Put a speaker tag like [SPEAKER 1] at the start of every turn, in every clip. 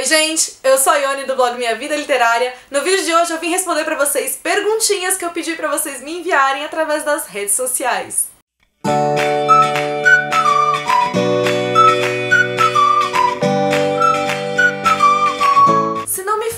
[SPEAKER 1] Oi gente, eu sou a Ione do blog Minha Vida Literária. No vídeo de hoje eu vim responder pra vocês perguntinhas que eu pedi pra vocês me enviarem através das redes sociais.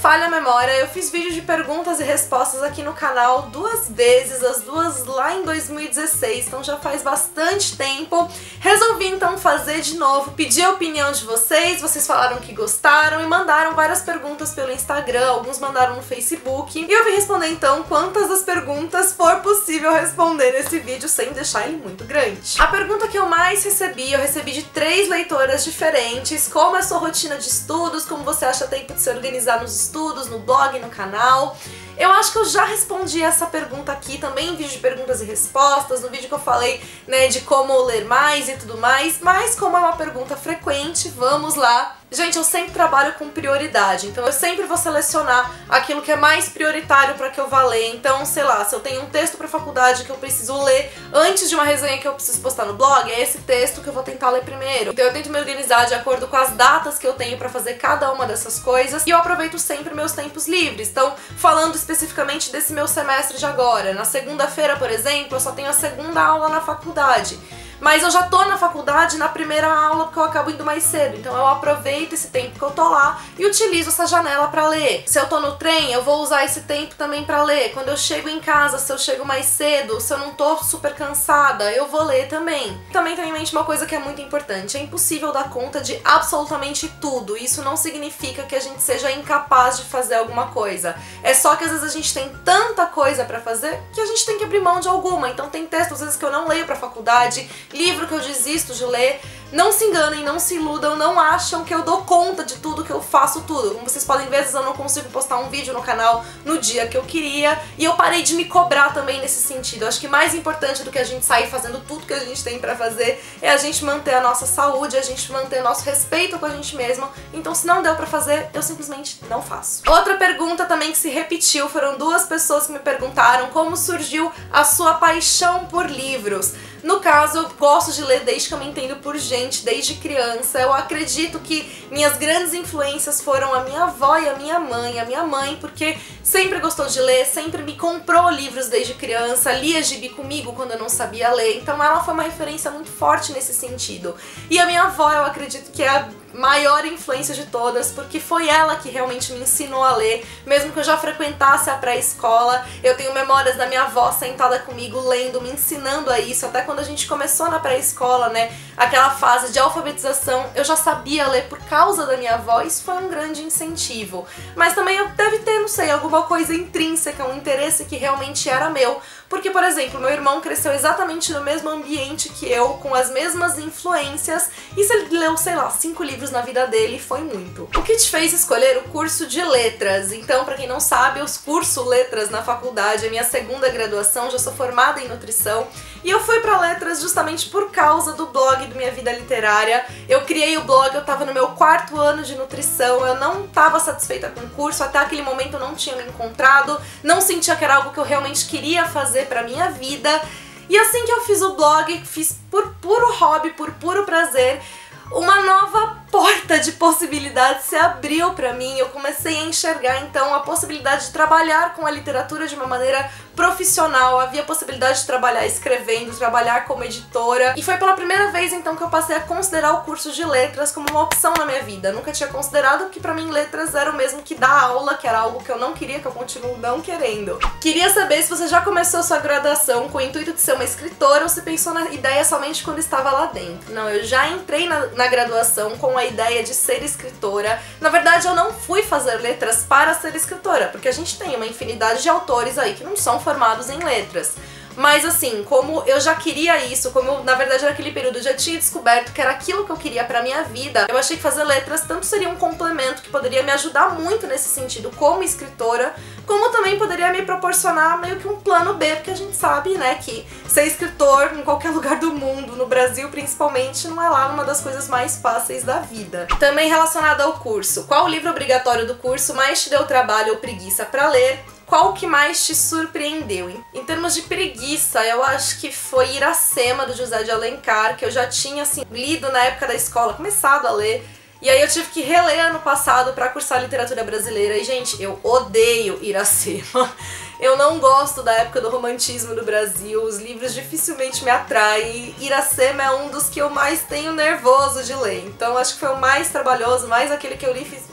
[SPEAKER 1] Falha a memória, eu fiz vídeo de perguntas e respostas aqui no canal duas vezes, as duas lá em 2016, então já faz bastante tempo. Resolvi então fazer de novo, pedir a opinião de vocês, vocês falaram que gostaram e mandaram várias perguntas pelo Instagram, alguns mandaram no Facebook, e eu vim responder então quantas das perguntas for possível responder nesse vídeo sem deixar ele muito grande. A pergunta que eu mais recebi, eu recebi de 3 leitoras diferentes: como é a sua rotina de estudos, como você acha tempo de se organizar nos estudos, no blog, no canal. Eu acho que eu já respondi essa pergunta aqui também em vídeo de perguntas e respostas, no vídeo que eu falei, né, de como ler mais e tudo mais, mas como é uma pergunta frequente, vamos lá. Gente, eu sempre trabalho com prioridade, então eu sempre vou selecionar aquilo que é mais prioritário para que eu vá ler. Então, sei lá, se eu tenho um texto para faculdade que eu preciso ler antes de uma resenha que eu preciso postar no blog, é esse texto que eu vou tentar ler primeiro. Então eu tento me organizar de acordo com as datas que eu tenho para fazer cada uma dessas coisas, e eu aproveito sempre meus tempos livres. Então, falando especificamente desse meu semestre de agora, na segunda-feira, por exemplo, eu só tenho a segunda aula na faculdade. Mas eu já tô na faculdade na primeira aula porque eu acabo indo mais cedo, então eu aproveito esse tempo que eu tô lá e utilizo essa janela pra ler. Se eu tô no trem, eu vou usar esse tempo também pra ler. Quando eu chego em casa, se eu chego mais cedo, se eu não tô super cansada, eu vou ler também. Também tenho em mente uma coisa que é muito importante: é impossível dar conta de absolutamente tudo. Isso não significa que a gente seja incapaz de fazer alguma coisa. É só que às vezes a gente tem tanta coisa pra fazer que a gente tem que abrir mão de alguma. Então tem textos às vezes que eu não leio pra faculdade, livro que eu desisto de ler. Não se enganem, não se iludam, não acham que eu dou conta de tudo, que eu faço tudo. Como vocês podem ver, às vezes eu não consigo postar um vídeo no canal no dia que eu queria, e eu parei de me cobrar também nesse sentido. Eu acho que mais importante do que a gente sair fazendo tudo que a gente tem pra fazer é a gente manter a nossa saúde, a gente manter nosso respeito com a gente mesmo. Então, se não deu pra fazer, eu simplesmente não faço. Outra pergunta também que se repetiu, foram 2 pessoas que me perguntaram como surgiu a sua paixão por livros. No caso, eu gosto de ler desde que eu me entendo por gente, desde criança. Eu acredito que minhas grandes influências foram a minha avó e a minha mãe. A minha mãe, porque sempre gostou de ler, sempre me comprou livros desde criança, lia gibi comigo quando eu não sabia ler. Então ela foi uma referência muito forte nesse sentido. E a minha avó, eu acredito que é a maior influência de todas, porque foi ela que realmente me ensinou a ler. Mesmo que eu já frequentasse a pré-escola, eu tenho memórias da minha avó sentada comigo lendo, me ensinando a isso. Até quando a gente começou na pré-escola, né, aquela fase de alfabetização, eu já sabia ler por causa da minha avó. Isso foi um grande incentivo. Mas também eu deve ter, não sei, alguma coisa intrínseca, um interesse que realmente era meu. Porque, por exemplo, meu irmão cresceu exatamente no mesmo ambiente que eu, com as mesmas influências, e se ele leu, sei lá, 5 livros na vida dele, foi muito. O que te fez escolher o curso de letras? Então, pra quem não sabe, eu curso letras na faculdade, é minha segunda graduação, já sou formada em nutrição, e eu fui pra letras justamente por causa do blog do Minha Vida Literária. Eu criei o blog, eu tava no meu 4º ano de nutrição, eu não tava satisfeita com o curso, até aquele momento eu não tinha me encontrado, não sentia que era algo que eu realmente queria fazer pra minha vida. E assim que eu fiz o blog, fiz por puro hobby, por puro prazer, uma nova porta de possibilidades se abriu pra mim. Eu comecei a enxergar então a possibilidade de trabalhar com a literatura de uma maneira profissional. Havia possibilidade de trabalhar escrevendo, trabalhar como editora, e foi pela primeira vez então que eu passei a considerar o curso de letras como uma opção na minha vida. Eu nunca tinha considerado, que pra mim letras era o mesmo que dar aula, que era algo que eu não queria, que eu continuo não querendo. Queria saber se você já começou a sua graduação com o intuito de ser uma escritora ou se pensou na ideia somente quando estava lá dentro. Não, eu já entrei na graduação com a ideia de ser escritora. Na verdade, eu não fui fazer letras para ser escritora, porque a gente tem uma infinidade de autores aí que não são formados em letras. Mas assim, como eu já queria isso, como eu, na verdade naquele período eu já tinha descoberto que era aquilo que eu queria pra minha vida, eu achei que fazer letras tanto seria um complemento que poderia me ajudar muito nesse sentido como escritora, como também poderia me proporcionar meio que um plano B, porque a gente sabe, né, que ser escritor em qualquer lugar do mundo, no Brasil principalmente, não é lá uma das coisas mais fáceis da vida. Também relacionado ao curso, qual o livro obrigatório do curso mais te deu trabalho ou preguiça pra ler? Qual que mais te surpreendeu? Em termos de preguiça, eu acho que foi Iracema, do José de Alencar, que eu já tinha assim, lido na época da escola, começado a ler, E aí eu tive que reler ano passado pra cursar literatura brasileira. E, gente, eu odeio Iracema. Eu não gosto da época do romantismo do Brasil. Os livros dificilmente me atraem. Iracema é um dos que eu mais tenho nervoso de ler. Então acho que foi o mais trabalhoso, mais aquele que eu li e fiz...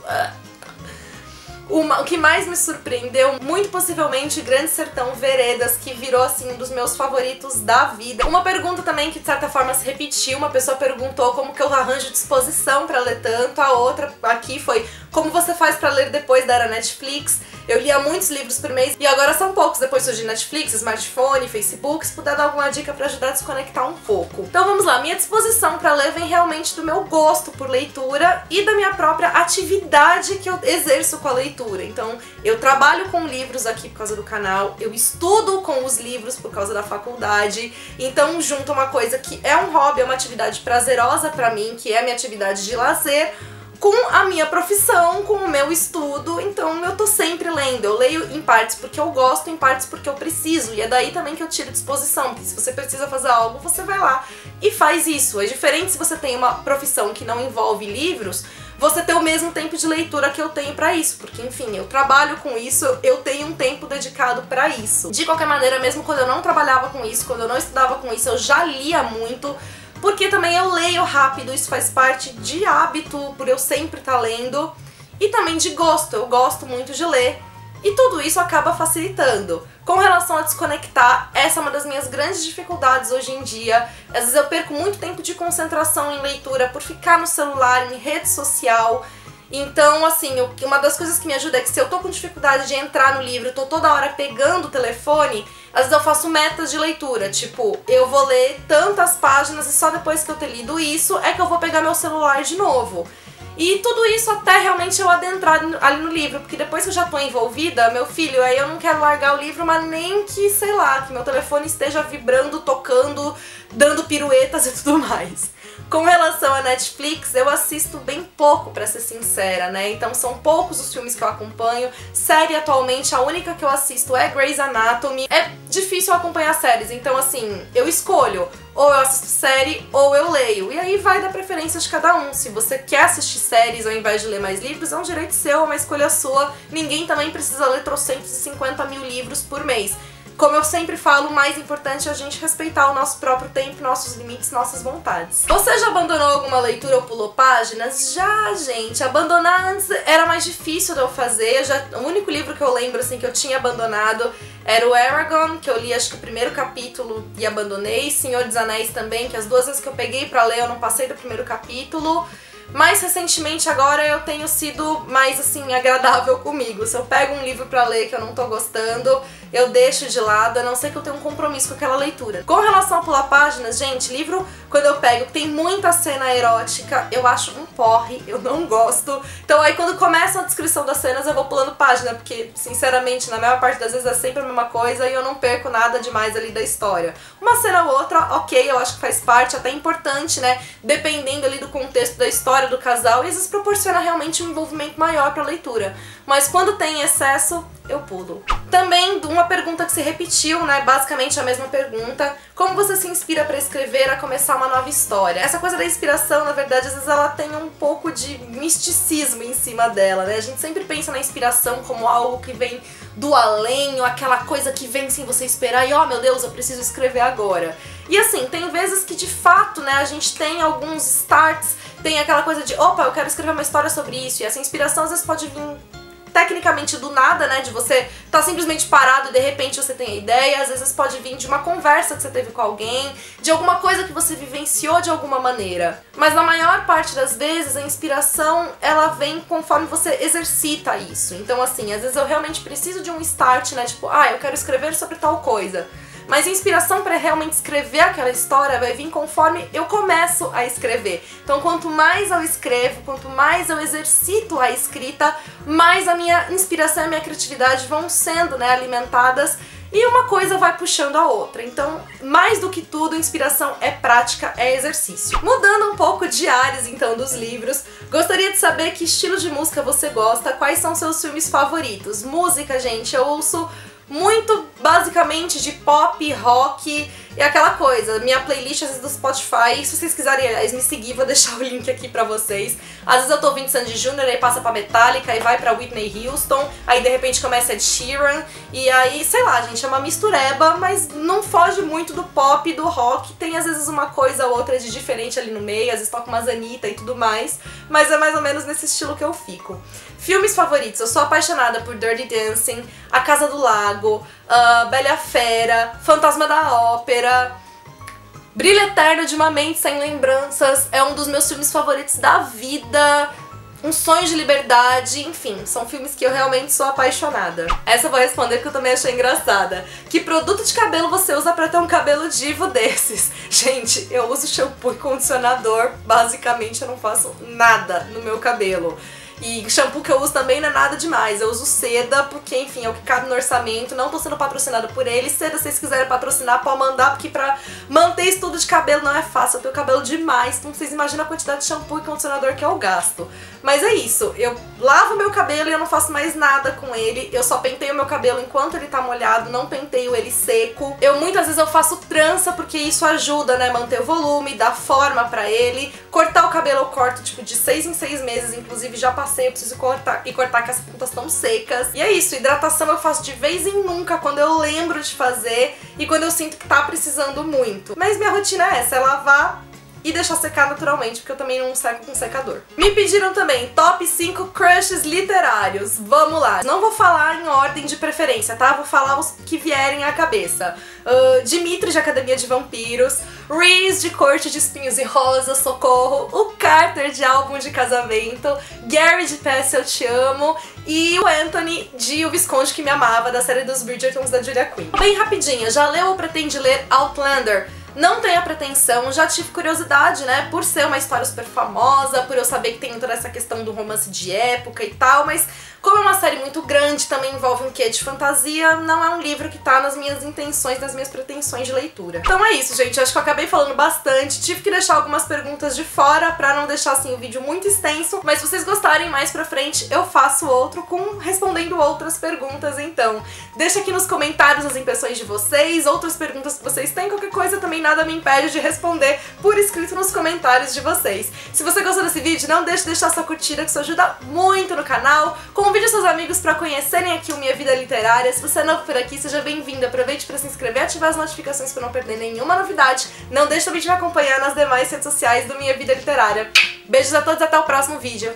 [SPEAKER 1] O que mais me surpreendeu, muito possivelmente, Grande Sertão Veredas, que virou, assim, um dos meus favoritos da vida. Uma pergunta também que, de certa forma, se repetiu. Uma pessoa perguntou como que eu arranjo disposição pra ler tanto. A outra aqui foi como você faz pra ler depois da era Netflix. Eu lia muitos livros por mês e agora são poucos. Depois surgiu Netflix, smartphone, Facebook. Se puder dar alguma dica pra ajudar a desconectar um pouco. Então vamos lá, minha disposição pra ler vem realmente do meu gosto por leitura e da minha própria atividade que eu exerço com a leitura. Então, eu trabalho com livros aqui por causa do canal, eu estudo com os livros por causa da faculdade, então junto uma coisa que é um hobby, é uma atividade prazerosa pra mim, que é a minha atividade de lazer, com a minha profissão, com o meu estudo, então eu tô sempre lendo. Eu leio em partes porque eu gosto, em partes porque eu preciso, e é daí também que eu tiro disposição, porque se você precisa fazer algo, você vai lá e faz isso. É diferente se você tem uma profissão que não envolve livros, você ter o mesmo tempo de leitura que eu tenho pra isso, porque enfim, eu trabalho com isso, eu tenho um tempo dedicado pra isso. De qualquer maneira, mesmo quando eu não trabalhava com isso, quando eu não estudava com isso, eu já lia muito, porque também eu leio rápido, isso faz parte de hábito, por eu sempre estar lendo, e também de gosto, eu gosto muito de ler, e tudo isso acaba facilitando. Com relação a desconectar, essa é uma das minhas grandes dificuldades hoje em dia. Às vezes eu perco muito tempo de concentração em leitura por ficar no celular, em rede social. Então, assim, uma das coisas que me ajuda é que se eu tô com dificuldade de entrar no livro, tô toda hora pegando o telefone, às vezes eu faço metas de leitura, tipo, eu vou ler tantas páginas e só depois que eu ter lido isso é que eu vou pegar meu celular de novo. E tudo isso até realmente eu adentrar ali no livro, porque depois que eu já tô envolvida, meu filho, aí eu não quero largar o livro, mas nem que, sei lá, que meu telefone esteja vibrando, tocando, dando piruetas e tudo mais. Com relação à Netflix, eu assisto bem pouco, pra ser sincera, né? Então são poucos os filmes que eu acompanho. Série, atualmente, a única que eu assisto é Grey's Anatomy. É difícil acompanhar séries, então assim, eu escolho. Ou eu assisto série, ou eu leio. E aí vai da preferência de cada um. Se você quer assistir séries ao invés de ler mais livros, é um direito seu, é uma escolha sua. Ninguém também precisa ler 350 mil livros por mês. Como eu sempre falo, o mais importante é a gente respeitar o nosso próprio tempo, nossos limites, nossas vontades. Você já abandonou alguma leitura ou pulou páginas? Já, gente. Abandonar antes era mais difícil de eu fazer. O único livro que eu lembro assim que eu tinha abandonado era o Eragon, que eu li acho que o primeiro capítulo e abandonei. Senhor dos Anéis também, que as duas vezes que eu peguei pra ler eu não passei do primeiro capítulo. Mais recentemente agora eu tenho sido mais assim agradável comigo. Se eu pego um livro pra ler que eu não tô gostando, eu deixo de lado, a não ser que eu tenha um compromisso com aquela leitura. Com relação a pular páginas, gente, livro quando eu pego tem muita cena erótica, eu acho um porre, eu não gosto. Então aí quando começa a descrição das cenas eu vou pulando página, porque sinceramente na maior parte das vezes é sempre a mesma coisa e eu não perco nada demais ali da história. Uma cena ou outra, ok, eu acho que faz parte, até importante, né, dependendo ali do contexto da história do casal, e às vezes proporciona realmente um envolvimento maior pra leitura. Mas quando tem excesso, eu pulo. Também uma pergunta que se repetiu, né, basicamente a mesma pergunta: como você se inspira pra escrever, a começar uma nova história? Essa coisa da inspiração, na verdade, às vezes ela tem um pouco de misticismo em cima dela, né? A gente sempre pensa na inspiração como algo que vem do além, ou aquela coisa que vem sem você esperar e, oh meu Deus, eu preciso escrever agora. E assim, tem vezes que de fato, né, a gente tem alguns starts, tem aquela coisa de, opa, eu quero escrever uma história sobre isso, e essa inspiração às vezes pode vir tecnicamente do nada, né, de você tá simplesmente parado e de repente você tem a ideia, às vezes pode vir de uma conversa que você teve com alguém, de alguma coisa que você vivenciou de alguma maneira. Mas na maior parte das vezes a inspiração, ela vem conforme você exercita isso. Então assim, às vezes eu realmente preciso de um start, né, tipo, eu quero escrever sobre tal coisa. Mas a inspiração para realmente escrever aquela história vai vir conforme eu começo a escrever. Então quanto mais eu escrevo, quanto mais eu exercito a escrita, mais a minha inspiração e a minha criatividade vão sendo, né, alimentadas, e uma coisa vai puxando a outra. Então, mais do que tudo, inspiração é prática, é exercício. Mudando um pouco de áreas, então, dos livros, gostaria de saber que estilo de música você gosta, quais são seus filmes favoritos. Música, gente, eu ouço muito basicamente de pop, rock, E aquela coisa, minha playlist às vezes do Spotify, se vocês quiserem, aliás, me seguir, vou deixar o link aqui pra vocês. Às vezes eu tô ouvindo Sandy Júnior, aí passa pra Metallica, aí vai pra Whitney Houston, aí de repente começa Ed Sheeran, e aí, sei lá, gente, é uma mistureba, mas não foge muito do pop e do rock. Tem às vezes uma coisa ou outra de diferente ali no meio, às vezes toca umas Anitta e tudo mais, mas é mais ou menos nesse estilo que eu fico. Filmes favoritos, eu sou apaixonada por Dirty Dancing, A Casa do Lago, Bela e a Fera, Fantasma da Ópera, Brilho Eterno de uma Mente Sem Lembranças, é um dos meus filmes favoritos da vida, Um Sonho de Liberdade, enfim, são filmes que eu realmente sou apaixonada. Essa eu vou responder porque eu também achei engraçada. Que produto de cabelo você usa pra ter um cabelo divo desses? Gente, eu uso shampoo e condicionador, basicamente eu não faço nada no meu cabelo. E shampoo que eu uso também não é nada demais, eu uso Seda, porque enfim, é o que cabe no orçamento, não tô sendo patrocinada por ele. Seda, se vocês quiserem patrocinar, pode mandar, porque pra manter estudo de cabelo não é fácil, eu tenho cabelo demais, então vocês imaginam a quantidade de shampoo e condicionador que eu gasto. Mas é isso, eu lavo meu cabelo e eu não faço mais nada com ele, eu só penteio meu cabelo enquanto ele tá molhado, não penteio ele seco. Muitas vezes eu faço trança, porque isso ajuda, né, manter o volume, dar forma pra ele. Cortar o cabelo eu corto, tipo, de 6 em 6 meses, inclusive já passei, eu preciso cortar, que as pontas estão secas. E é isso, hidratação eu faço de vez em nunca, quando eu lembro de fazer e quando eu sinto que tá precisando muito. Mas minha rotina é essa, é lavar e deixar secar naturalmente, porque eu também não seco com secador. Me pediram também top 5 crushes literários. Vamos lá. Não vou falar em ordem de preferência, tá? Vou falar os que vierem à cabeça. Dimitri, de Academia de Vampiros, Reese, de Corte de Espinhos e Rosas, socorro, o Carter, de Álbum de Casamento, Gary, de PS Eu Te Amo, e o Anthony, de O Visconde que Me Amava, da série dos Bridgertons da Julia Quinn. Bem rapidinho, já leu ou pretende ler Outlander? Não tenho a pretensão, já tive curiosidade, né, por ser uma história super famosa, por eu saber que tem toda essa questão do romance de época e tal, mas como é uma série muito grande, também envolve um quê de fantasia, não é um livro que tá nas minhas intenções, nas minhas pretensões de leitura. Então é isso, gente, acho que eu acabei falando bastante, tive que deixar algumas perguntas de fora pra não deixar, assim, o vídeo muito extenso, mas se vocês gostarem mais pra frente, eu faço outro respondendo outras perguntas, então. Deixa aqui nos comentários as impressões de vocês, outras perguntas que vocês têm, qualquer coisa também nada me impede de responder por escrito nos comentários de vocês. Se você gostou desse vídeo, não deixe de deixar sua curtida, que isso ajuda muito no canal. Convide seus amigos para conhecerem aqui o Minha Vida Literária. Se você é novo por aqui, seja bem-vindo. Aproveite para se inscrever e ativar as notificações para não perder nenhuma novidade. Não deixe também de me acompanhar nas demais redes sociais do Minha Vida Literária. Beijos a todos e até o próximo vídeo.